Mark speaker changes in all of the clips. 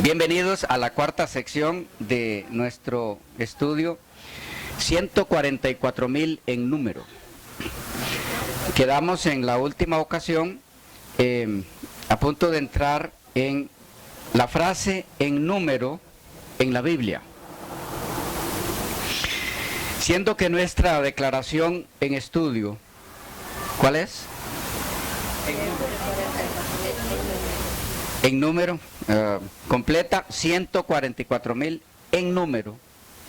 Speaker 1: Bienvenidos a la cuarta sección de nuestro estudio, 144,000 en número. Quedamos en la última ocasión a punto de entrar en la frase en número en la Biblia. Siendo que nuestra declaración en estudio, ¿cuál es? En número, completa 144,000 en número,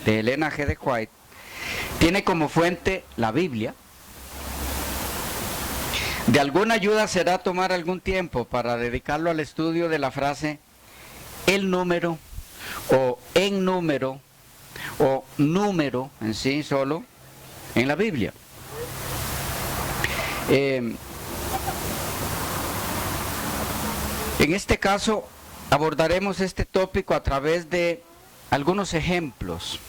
Speaker 1: de Elena G. de White, tiene como fuente la Biblia. De alguna ayuda será tomar algún tiempo para dedicarlo al estudio de la frase el número, o en número, o número en sí solo, en la Biblia. En este caso abordaremos este tópico a través de algunos ejemplos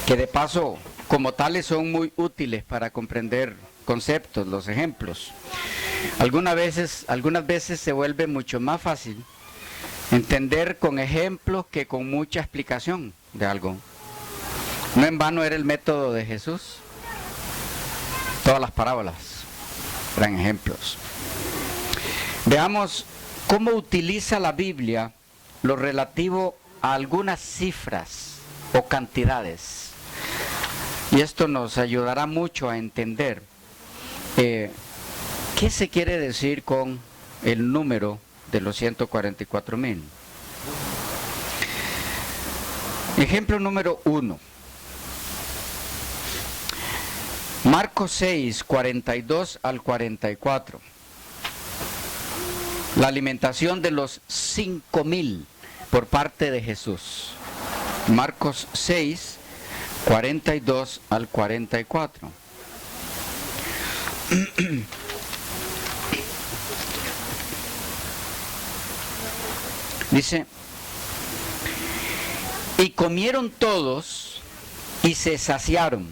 Speaker 1: que de paso como tales son muy útiles para comprender conceptos, los ejemplos. Algunas veces se vuelve mucho más fácil entender con ejemplos que con mucha explicación de algo. No en vano era el método de Jesús. Todas las parábolas eran ejemplos. Veamos cómo utiliza la Biblia lo relativo a algunas cifras o cantidades. Y esto nos ayudará mucho a entender qué se quiere decir con el número de los 144,000. Ejemplo número 1. Marcos 6, 42 al 44. La alimentación de los 5,000 por parte de Jesús. Marcos 6, 42 al 44. Dice, y comieron todos y se saciaron,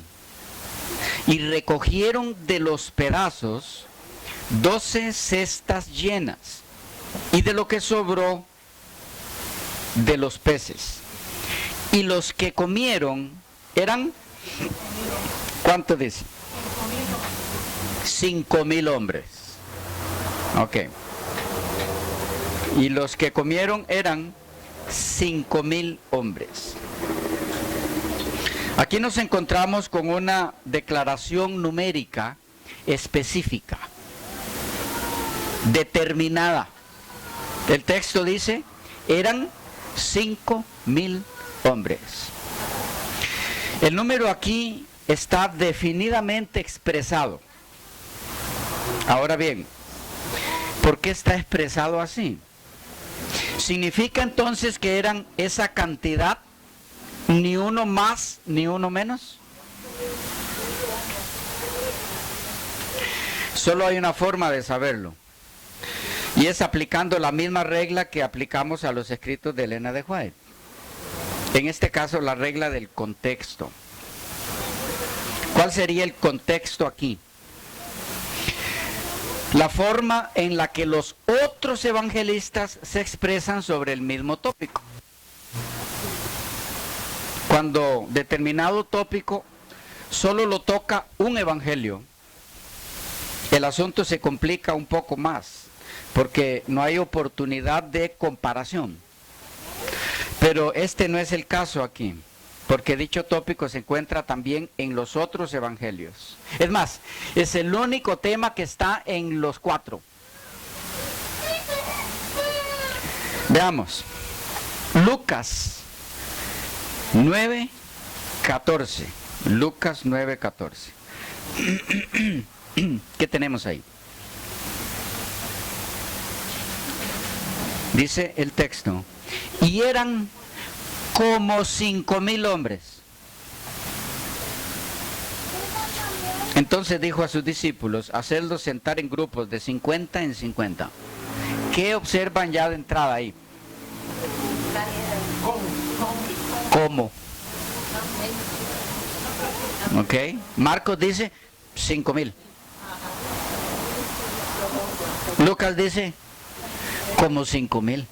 Speaker 1: y recogieron de los pedazos 12 cestas llenas, y de lo que sobró de los peces. Y los que comieron eran, ¿cuánto dice? 5,000 hombres. Ok. Y los que comieron eran 5,000 hombres. Aquí nos encontramos con una declaración numérica específica, determinada. El texto dice, eran 5,000 hombres. El número aquí está definidamente expresado. Ahora bien, ¿por qué está expresado así? ¿Significa entonces que eran esa cantidad, ni uno más ni uno menos? Solo hay una forma de saberlo, y es aplicando la misma regla que aplicamos a los escritos de Elena de White. En este caso, la regla del contexto. ¿Cuál sería el contexto aquí? La forma en la que los otros evangelistas se expresan sobre el mismo tópico. Cuando determinado tópico solo lo toca un evangelio, el asunto se complica un poco más, porque no hay oportunidad de comparación. Pero este no es el caso aquí, porque dicho tópico se encuentra también en los otros evangelios. Es más, es el único tema que está en los 4. Veamos. Lucas 9:14. Lucas 9:14. ¿Qué tenemos ahí? Dice el texto: y eran como 5,000 hombres. Entonces dijo a sus discípulos: hacedlos sentar en grupos de 50 en 50. ¿Qué observan ya de entrada ahí? ¿Cómo? Ok. Marcos dice 5,000. Lucas dice como 5,000.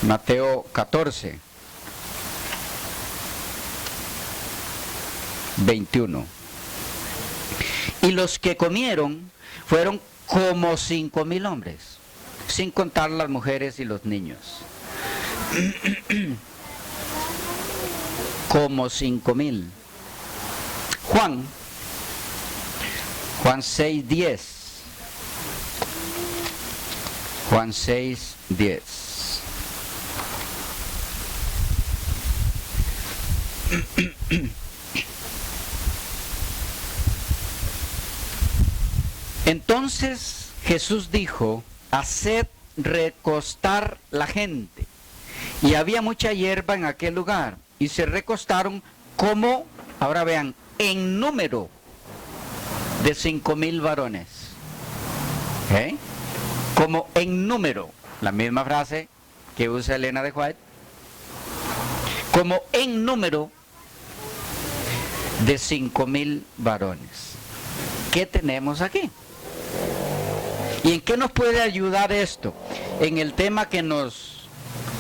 Speaker 1: Mateo 14, 21. Y los que comieron fueron como 5,000 hombres, sin contar las mujeres y los niños. Como 5,000. Juan 6:10. Juan 6:10. Entonces Jesús dijo: haced recostar la gente. Y había mucha hierba en aquel lugar, y se recostaron como, ahora vean, en número de 5,000 varones. ¿Okay? Como en número, la misma frase que usa Elena de White, como en número de 5,000 varones. ¿Qué tenemos aquí? ¿Y en qué nos puede ayudar esto? En el tema que nos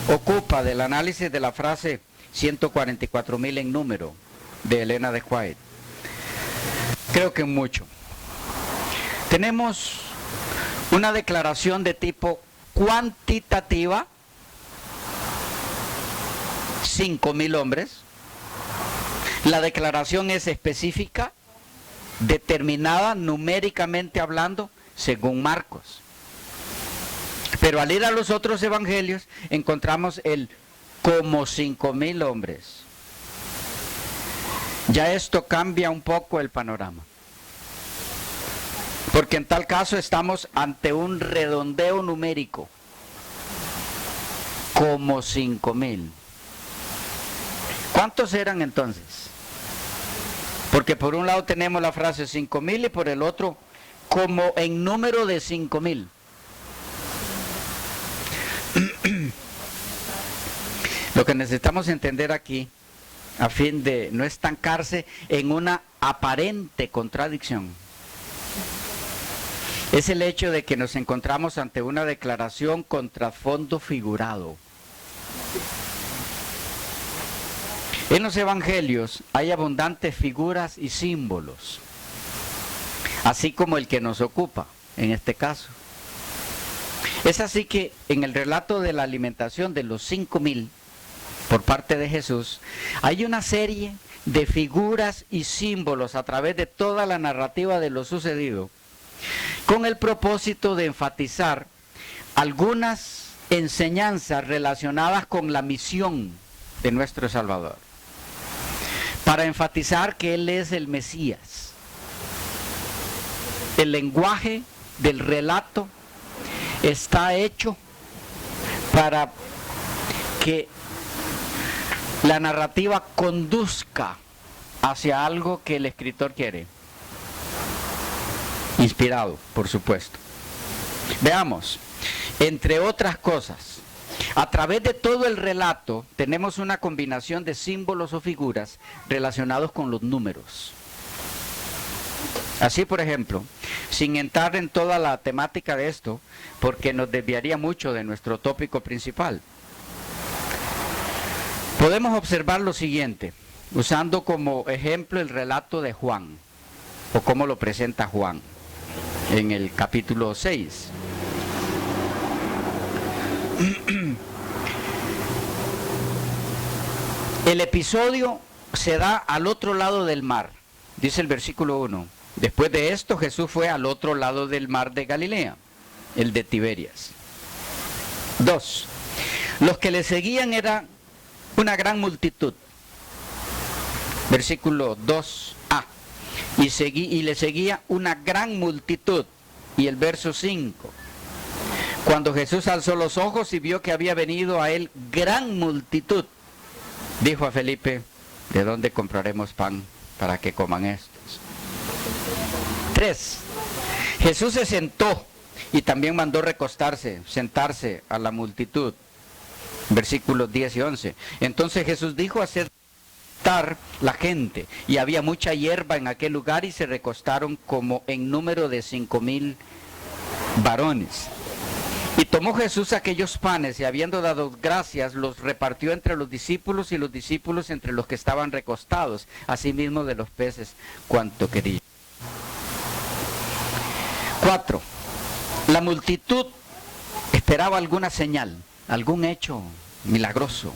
Speaker 1: ocupa del análisis de la frase 144,000 en número de Elena de White. Creo que mucho. Tenemos una declaración de tipo cuantitativa, 5,000 hombres. La declaración es específica, determinada numéricamente hablando, según Marcos. Pero al ir a los otros evangelios, encontramos el como 5,000 hombres. Ya esto cambia un poco el panorama. Porque en tal caso estamos ante un redondeo numérico. Como 5,000. ¿Cuántos eran entonces? Porque por un lado tenemos la frase 5,000 y por el otro como en número de 5,000. Lo que necesitamos entender aquí, a fin de no estancarse en una aparente contradicción, es el hecho de que nos encontramos ante una declaración con trasfondo figurado. En los evangelios hay abundantes figuras y símbolos, así como el que nos ocupa en este caso. Es así que en el relato de la alimentación de los 5,000 por parte de Jesús, hay una serie de figuras y símbolos a través de toda la narrativa de lo sucedido, con el propósito de enfatizar algunas enseñanzas relacionadas con la misión de nuestro Salvador, para enfatizar que Él es el Mesías. El lenguaje del relato está hecho para que la narrativa conduzca hacia algo que el escritor quiere. Inspirado, por supuesto. Veamos, entre otras cosas, A través de todo el relato tenemos una combinación de símbolos o figuras relacionados con los números. Así, por ejemplo, sin entrar en toda la temática de esto, porque nos desviaría mucho de nuestro tópico principal, podemos observar lo siguiente, usando como ejemplo el relato de Juan, o cómo lo presenta Juan en el capítulo 6. El episodio se da al otro lado del mar, dice el versículo 1. Después de esto, Jesús fue al otro lado del mar de Galilea, el de Tiberias. 2. Los que le seguían eran una gran multitud. Versículo 2a. Y le seguía una gran multitud. Y el verso 5. Cuando Jesús alzó los ojos y vio que había venido a él gran multitud, dijo a Felipe, ¿de dónde compraremos pan para que coman estos? 3. Jesús se sentó y también mandó sentarse a la multitud. Versículos 10 y 11. Entonces Jesús dijo hacer la gente, y había mucha hierba en aquel lugar, y se recostaron como en número de 5,000 varones. Y tomó Jesús aquellos panes, y habiendo dado gracias, los repartió entre los discípulos, y los discípulos entre los que estaban recostados, asimismo de los peces cuanto querían. 4. La multitud esperaba alguna señal, algún hecho milagroso.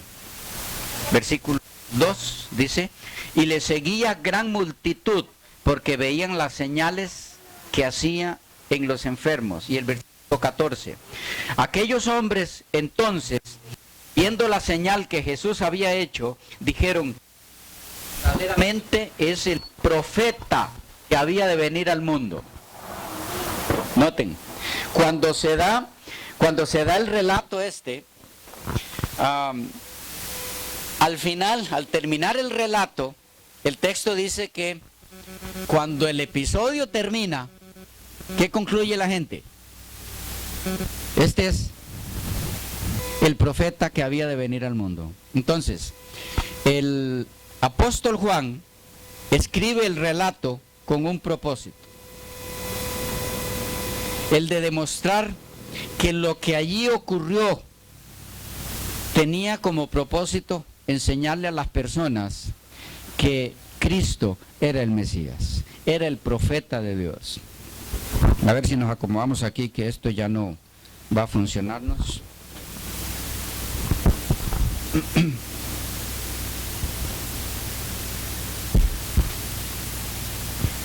Speaker 1: Versículo 2 dice, y le seguía gran multitud, porque veían las señales que hacía en los enfermos. Y el versículo 14, aquellos hombres entonces, viendo la señal que Jesús había hecho, dijeron, verdaderamente es el profeta que había de venir al mundo. Noten, cuando se da el relato al final, al terminar el relato, el texto dice que cuando el episodio termina, ¿qué concluye la gente? Este es el profeta que había de venir al mundo. Entonces, el apóstol Juan escribe el relato con un propósito: el de demostrar que lo que allí ocurrió tenía como propósito enseñarle a las personas que Cristo era el Mesías, era el profeta de Dios. A ver si nos acomodamos aquí, que esto ya no va a funcionarnos.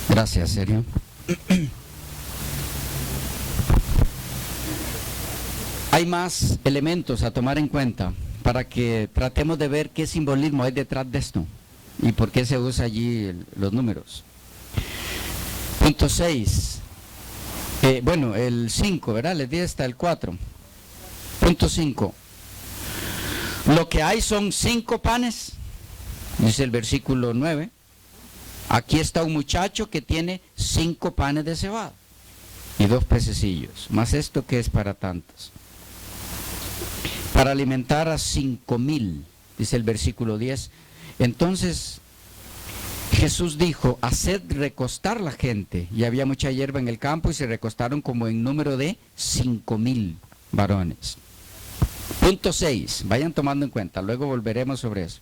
Speaker 1: Gracias, Sergio. Hay más elementos a tomar en cuenta para que tratemos de ver qué simbolismo hay detrás de esto y por qué se usa allí los números. Punto 6. El 5, ¿verdad? Les di hasta el 4. Punto 5. Lo que hay son 5 panes, dice el versículo 9. Aquí está un muchacho que tiene 5 panes de cebada y 2 pececillos, más esto que es para tantos. Para alimentar a 5,000, dice el versículo 10. Entonces Jesús dijo, haced recostar la gente. Y había mucha hierba en el campo y se recostaron como en número de 5,000 varones. Punto 6, vayan tomando en cuenta, luego volveremos sobre eso.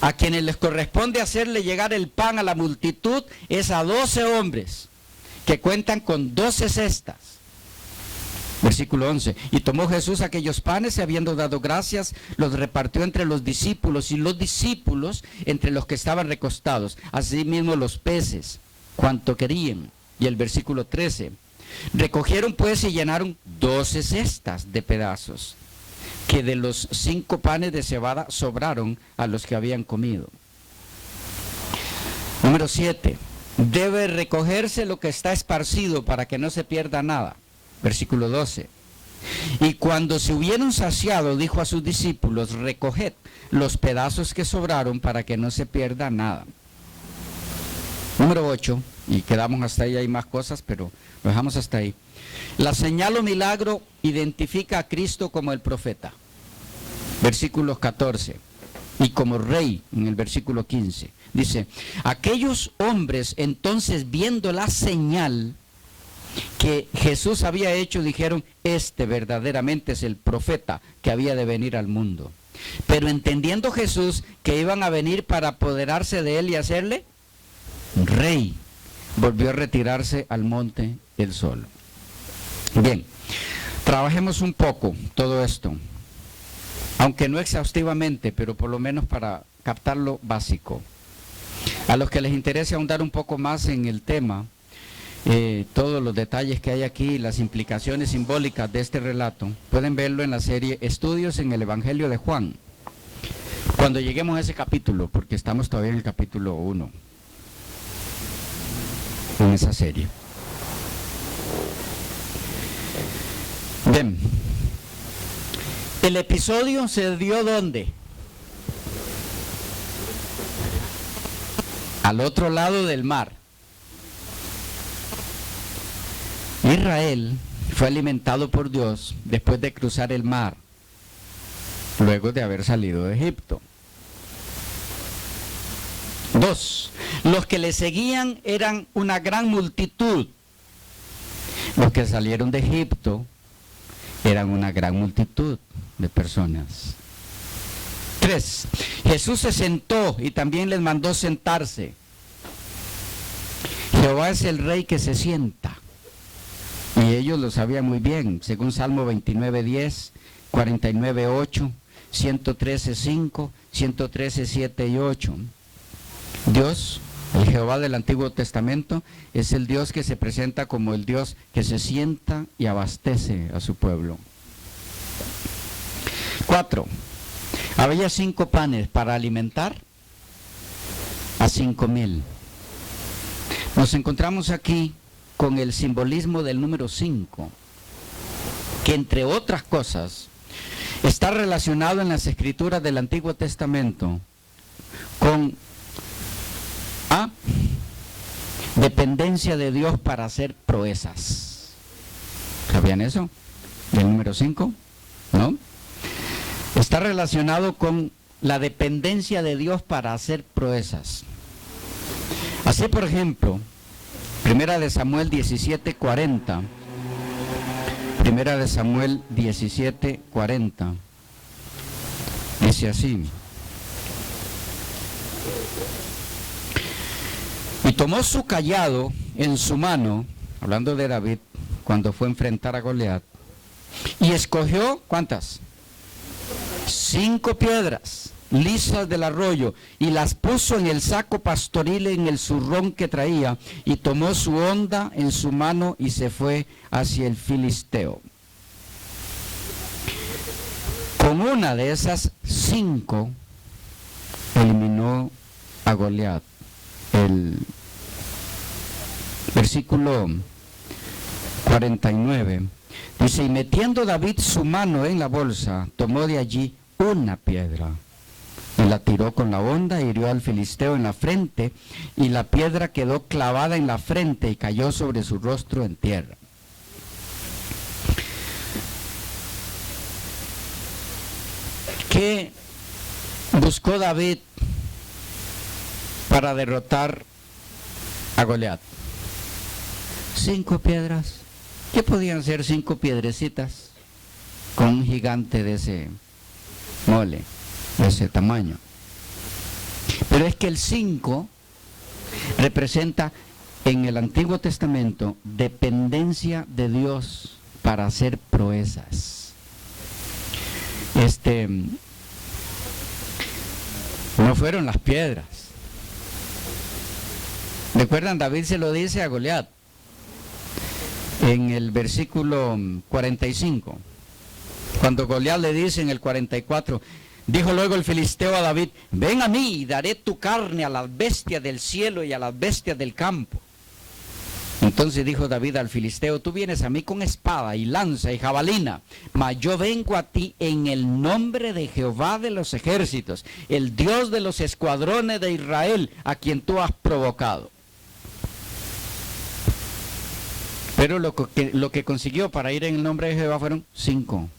Speaker 1: A quienes les corresponde hacerle llegar el pan a la multitud es a 12 hombres que cuentan con 12 cestas. Versículo 11, y tomó Jesús aquellos panes y habiendo dado gracias, los repartió entre los discípulos, y los discípulos entre los que estaban recostados, asimismo los peces, cuanto querían. Y el versículo 13, recogieron pues y llenaron 12 cestas de pedazos, que de los 5 panes de cebada sobraron a los que habían comido. Número 7, debe recogerse lo que está esparcido para que no se pierda nada. Versículo 12. Y cuando se hubieron saciado, dijo a sus discípulos, recoged los pedazos que sobraron para que no se pierda nada. Número 8, y quedamos hasta ahí, hay más cosas, pero lo dejamos hasta ahí. La señal o milagro identifica a Cristo como el profeta. versículos 14, y como rey en el versículo 15. Dice, aquellos hombres entonces viendo la señal que Jesús había hecho, dijeron, este verdaderamente es el profeta que había de venir al mundo. Pero entendiendo Jesús que iban a venir para apoderarse de él y hacerle rey, volvió a retirarse al monte él solo. Bien, trabajemos un poco todo esto, aunque no exhaustivamente, pero por lo menos para captar lo básico. A los que les interese ahondar un poco más en el tema, todos los detalles que hay aquí, las implicaciones simbólicas de este relato, pueden verlo en la serie Estudios en el Evangelio de Juan, cuando lleguemos a ese capítulo, porque estamos todavía en el capítulo 1, en esa serie. Bien, el episodio se dio ¿dónde? Al otro lado del mar. Israel fue alimentado por Dios después de cruzar el mar, luego de haber salido de Egipto. 2. Los que le seguían eran una gran multitud. Los que salieron de Egipto eran una gran multitud de personas. 3. Jesús se sentó y también les mandó sentarse. Jehová es el rey que se sienta. Y ellos lo sabían muy bien, según Salmo 29:10, 49:8, 113:5, 113:7 y 8. Dios, el Jehová del Antiguo Testamento, es el Dios que se presenta como el Dios que se sienta y abastece a su pueblo. 4. Había 5 panes para alimentar a 5,000. Nos encontramos aquí con el simbolismo del número 5, que entre otras cosas está relacionado en las escrituras del Antiguo Testamento con dependencia de Dios para hacer proezas. ¿Sabían eso? ¿Del número 5? ¿No? Está relacionado con la dependencia de Dios para hacer proezas. Así, por ejemplo, Primera de Samuel 17:40. Primera de Samuel 17:40. Dice así. Y tomó su cayado en su mano, hablando de David, cuando fue a enfrentar a Goliat, y escogió, ¿cuántas? 5 piedras lisas del arroyo, y las puso en el saco pastoril en el zurrón que traía, y tomó su honda en su mano y se fue hacia el filisteo. Con una de esas 5 eliminó a Goliat. El versículo 49 dice, y metiendo David su mano en la bolsa, tomó de allí una piedra y la tiró con la honda, hirió al filisteo en la frente, y la piedra quedó clavada en la frente y cayó sobre su rostro en tierra. ¿Qué buscó David para derrotar a Goliat? 5 piedras. ¿Qué podían ser 5 piedrecitas con un gigante de ese mole, de ese tamaño? Pero es que el 5 representa en el Antiguo Testamento dependencia de Dios para hacer proezas. No fueron las piedras. ¿Recuerdan? David se lo dice a Goliat en el versículo 45. Cuando Goliat le dice en el 44, dijo luego el filisteo a David, ven a mí y daré tu carne a las bestias del cielo y a las bestias del campo. Entonces dijo David al filisteo, tú vienes a mí con espada y lanza y jabalina, mas yo vengo a ti en el nombre de Jehová de los ejércitos, el Dios de los escuadrones de Israel, a quien tú has provocado. Pero lo que consiguió para ir en el nombre de Jehová fueron 5.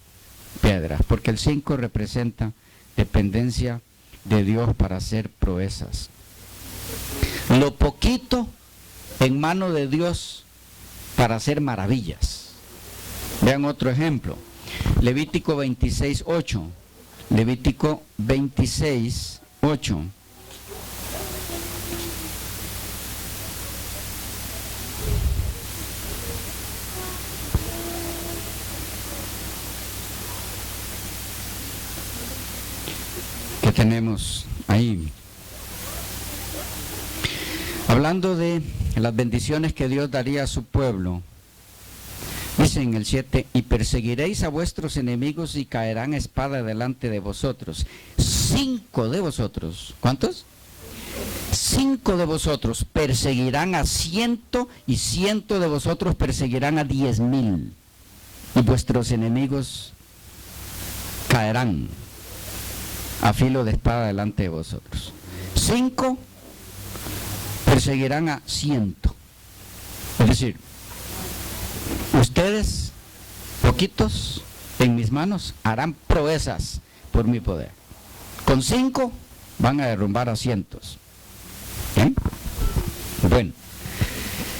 Speaker 1: piedras, porque el 5 representa dependencia de Dios para hacer proezas. Lo poquito en mano de Dios para hacer maravillas. Vean otro ejemplo. Levítico 26:8. Levítico 26:8. ¿Qué tenemos ahí? Hablando de las bendiciones que Dios daría a su pueblo, dice en el 7, y perseguiréis a vuestros enemigos y caerán espada delante de vosotros. 5 de vosotros, ¿cuántos? 5 de vosotros perseguirán a 100 y 100 de vosotros perseguirán a 10,000. Y vuestros enemigos caerán a filo de espada delante de vosotros. 5 perseguirán a 100. Es decir, ustedes, poquitos en mis manos, harán proezas por mi poder. Con 5 van a derrumbar a cientos. ¿Bien? Bueno,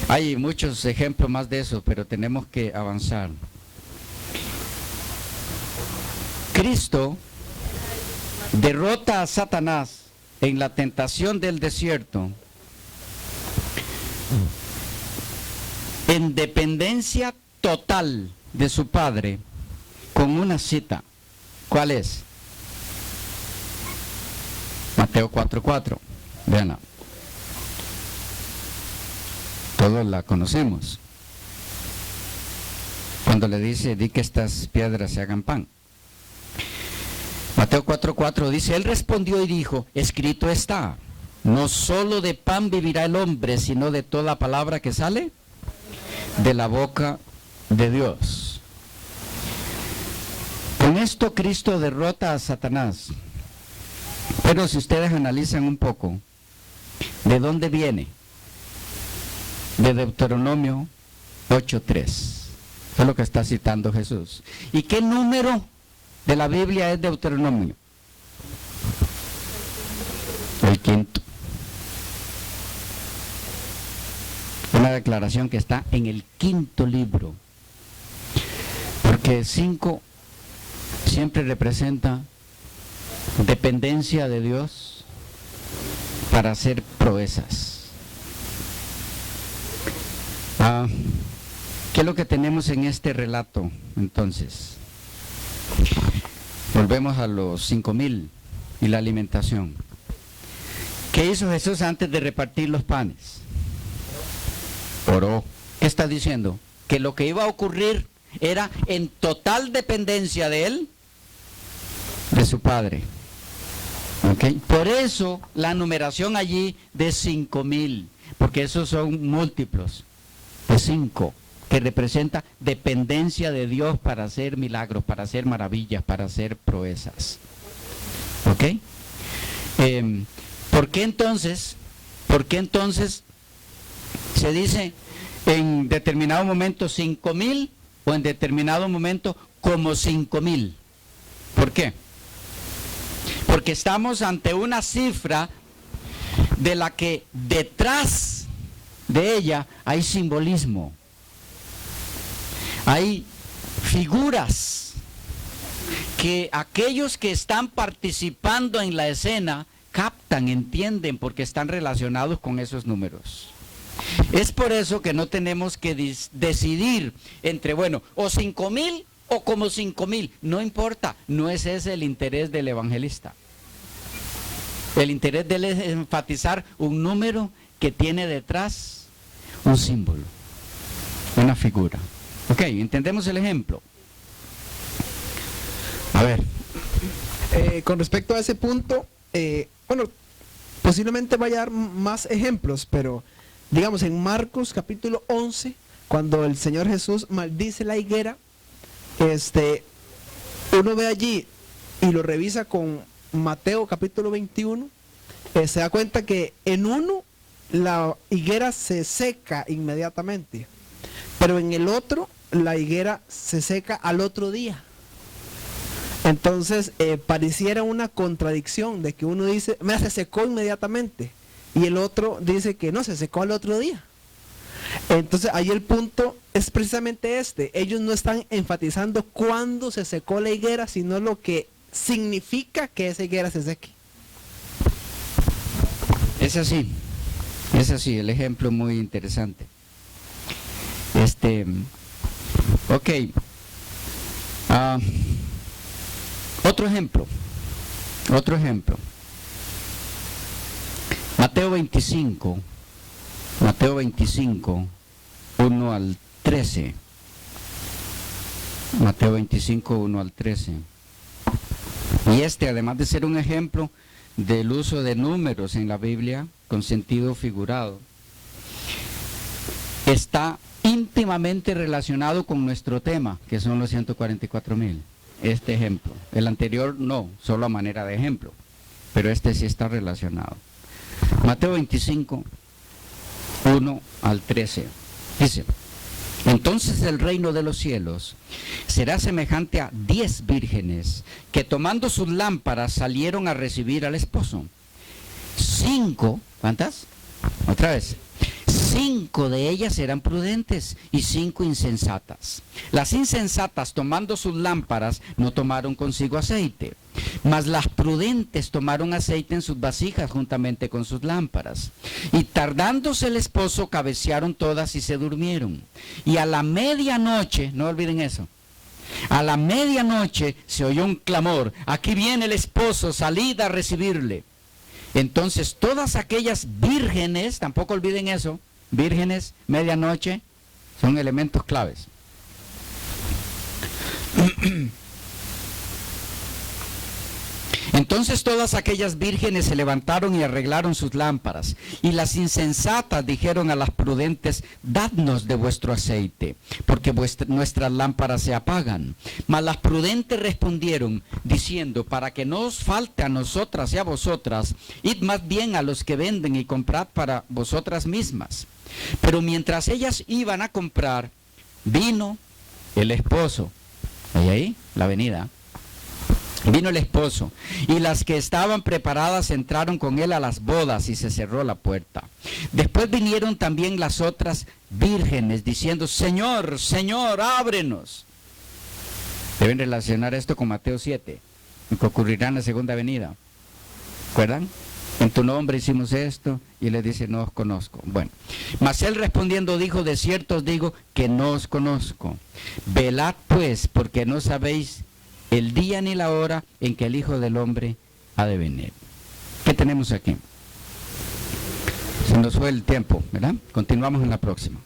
Speaker 1: hay muchos ejemplos más de eso, pero tenemos que avanzar. Cristo derrota a Satanás en la tentación del desierto en dependencia total de su Padre con una cita. ¿Cuál es? Mateo 4:4. Veanla. Todos la conocemos. Cuando le dice, di que estas piedras se hagan pan. Mateo 4:4 dice, él respondió y dijo, escrito está, no solo de pan vivirá el hombre, sino de toda palabra que sale de la boca de Dios. Con esto Cristo derrota a Satanás. Pero si ustedes analizan un poco, ¿de dónde viene? De Deuteronomio 8:3. Eso es lo que está citando Jesús. ¿Y qué número de la Biblia es Deuteronomio? El 5. Una declaración que está en el 5 libro. Porque 5 siempre representa dependencia de Dios para hacer proezas. ¿Qué es lo que tenemos en este relato entonces? Volvemos a los 5,000 y la alimentación. ¿Qué hizo Jesús antes de repartir los panes? Oró. ¿Qué está diciendo? Que lo que iba a ocurrir era en total dependencia de él, de su Padre. ¿Okay? Por eso la numeración allí de 5,000, porque esos son múltiplos de 5, que representa dependencia de Dios para hacer milagros, para hacer maravillas, para hacer proezas. ¿Ok? ¿Por qué entonces se dice en determinado momento 5,000 o en determinado momento como 5,000? ¿Por qué? Porque estamos ante una cifra de la que detrás de ella hay simbolismo. Hay figuras que aquellos que están participando en la escena captan, entienden, porque están relacionados con esos números. Es por eso que no tenemos que decidir entre, bueno, o 5,000 o como 5,000. No importa, no es ese el interés del evangelista. El interés de él es enfatizar un número que tiene detrás un símbolo, una figura. Ok, ¿entendemos el ejemplo? A ver.
Speaker 2: Con respecto a ese punto, bueno, posiblemente vaya a dar más ejemplos, pero digamos en Marcos capítulo 11, cuando el Señor Jesús maldice la higuera, uno ve allí y lo revisa con Mateo capítulo 21, se da cuenta que en uno la higuera se seca inmediatamente, pero en el otro la higuera se seca al otro día. Entonces, pareciera una contradicción de que uno dice, mira, se secó inmediatamente, y el otro dice que no, se secó al otro día. Entonces, ahí el punto es precisamente este. Ellos no están enfatizando cuándo se secó la higuera, sino lo que significa que esa higuera se seque.
Speaker 1: Es así, el ejemplo muy interesante. Ok. Otro ejemplo. Mateo 25, 1 al 13. Mateo 25, 1 al 13. Y además de ser un ejemplo del uso de números en la Biblia con sentido figurado, está íntimamente relacionado con nuestro tema, que son los 144,000. Este ejemplo. El anterior no, solo a manera de ejemplo, pero este sí está relacionado. Mateo 25, 1 al 13. Dice: entonces el reino de los cielos será semejante a 10 vírgenes que tomando sus lámparas salieron a recibir al esposo. 5, ¿cuántas? Otra vez. 5 de ellas eran prudentes y 5 insensatas. Las insensatas, tomando sus lámparas, no tomaron consigo aceite, mas las prudentes tomaron aceite en sus vasijas juntamente con sus lámparas. Y tardándose el esposo, cabecearon todas y se durmieron. Y a la medianoche, no olviden eso, a la medianoche se oyó un clamor: aquí viene el esposo, salid a recibirle. Entonces todas aquellas vírgenes, tampoco olviden eso, vírgenes, medianoche, son elementos claves. Entonces todas aquellas vírgenes se levantaron y arreglaron sus lámparas, y las insensatas dijeron a las prudentes: dadnos de vuestro aceite, porque nuestras lámparas se apagan. Mas las prudentes respondieron diciendo: para que no os falte a nosotras y a vosotras, id más bien a los que venden y comprad para vosotras mismas. Pero mientras ellas iban a comprar, vino el esposo. Ahí, la venida. Vino el esposo, y las que estaban preparadas entraron con él a las bodas, y se cerró la puerta. Después vinieron también las otras vírgenes, diciendo: Señor, Señor, ábrenos. Deben relacionar esto con Mateo 7, que ocurrirá en la segunda venida. ¿Recuerdan? En tu nombre hicimos esto, y le dice: no os conozco. Bueno, mas él respondiendo dijo: de cierto os digo que no os conozco. Velad pues, porque no sabéis el día ni la hora en que el Hijo del Hombre ha de venir. ¿Qué tenemos aquí? Se nos fue el tiempo, ¿verdad? Continuamos en la próxima.